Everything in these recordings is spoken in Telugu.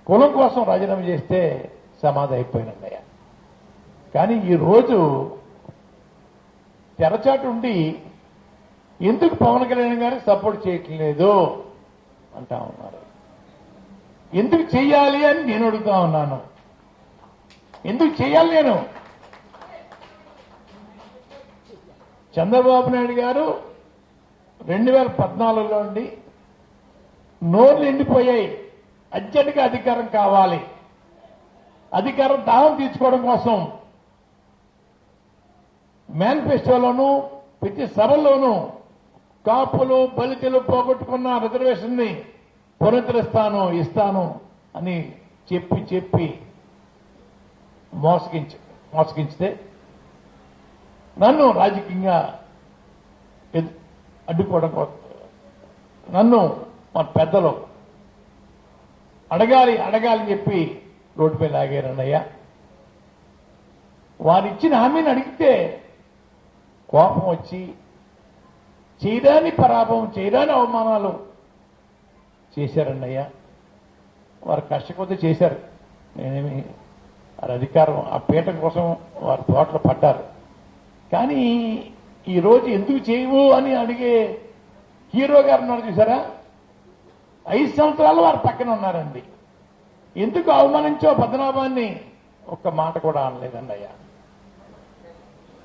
కులం కోసం రాజీనామా చేస్తే సమాధి అయిపోయినన్నయ్య. కానీ ఈరోజు తెరచాటు ఉండి ఎందుకు పవన్ కళ్యాణ్ గారికి సపోర్ట్ చేయట్లేదు అంటా ఉన్నారు. ఎందుకు చెయ్యాలి అని నేను అడుగుతా ఉన్నాను. ఎందుకు చేయాలి? నేను చంద్రబాబు నాయుడు గారు 2014లో ఉండి నోర్లు ఎండిపోయాయి, అర్జెంటుగా అధికారం కావాలి, అధికారం దాహం తీర్చుకోవడం కోసం మేనిఫెస్టోలోనూ ప్రతి సభల్లోనూ కాపులు బలితులు పోగొట్టుకున్న రిజర్వేషన్ ని పునరుద్ధరిస్తాను అని చెప్పి మోసగించితే నన్ను రాజకీయంగా అడ్డుకోవడం కోసం నన్ను మన పెద్దలు అడగాలి చెప్పి రోడ్డుపై లాగారన్నయ్య. వారిచ్చిన హామీని అడిగితే కోపం వచ్చి చేయరాని పరాభవం, చేయరాని అవమానాలు చేశారన్నయ్య. వారు కష్టకొద్ది చేశారు. నేనేమి వారి అధికారం ఆ పీఠం కోసం వారి తోటలు పడ్డారు. కానీ ఈరోజు ఎందుకు చేయవు అని అడిగే హీరో గారు ఉన్నారు చూసారా, 5 సంవత్సరాలు వారు పక్కన ఉన్నారండి. ఎందుకు అవమానించో పద్మనాభాన్ని ఒక్క మాట కూడా అనలేదన్నయ్య.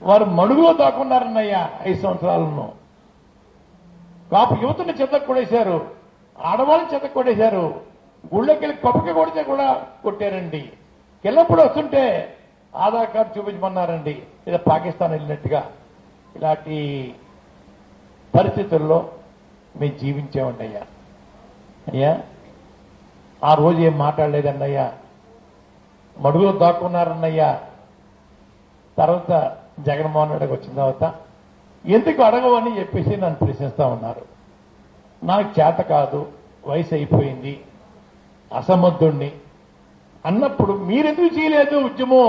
వారు మడుగులో దాక్కున్నారన్నయ్య 5 సంవత్సరాలను. కాపు యువతని చెత్త కొడేశారు, ఆడవాళ్ళని చెత్త కొడేశారు, గుళ్ళకెళ్ళి కొప్పకి కొడితే కూడా కొట్టారండి. కిల్లప్పుడు వస్తుంటే ఆధార్ కార్డు చూపించమన్నారండి, లేదా పాకిస్తాన్ వెళ్ళినట్టుగా. ఇలాంటి పరిస్థితుల్లో మేము జీవించామండి అయ్యా. ఆ రోజు ఏం మాట్లాడలేదన్నయ్యా, మడుగులో దాక్కున్నారన్నయ్యా. తర్వాత జగన్మోహన్ రెడ్డికి వచ్చిన తర్వాత ఎందుకు అడగవని చెప్పేసి నన్ను ప్రశ్నిస్తా ఉన్నారు. నాకు చేత కాదు, వయసు అయిపోయింది, అసమర్థుణ్ణి అన్నప్పుడు మీరెందుకు చేయలేదు ఉద్యమం?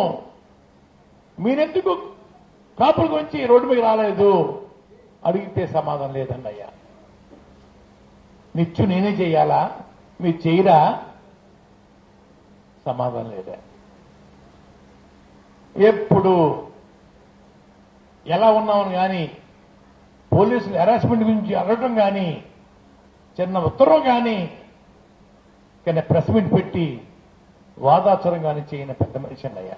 మీరెందుకు కాపుల గురించి రోడ్డు మీద రాలేదు? అడిగితే సమాధానం లేదన్నయ్యా. నిత్యం నేనే చేయాలా, మీరు చేయరా? సమాధానం లేదా. ఎప్పుడు ఎలా ఉన్నామని కానీ, పోలీసులు హెరాస్మెంట్ గురించి అడగటం కానీ, చిన్న ఉత్తరం కానీ, కానీ ప్రెస్ మీట్ పెట్టి వాదాచరం కానీ చేయని పెద్ద మనిషి అన్నయ్యా.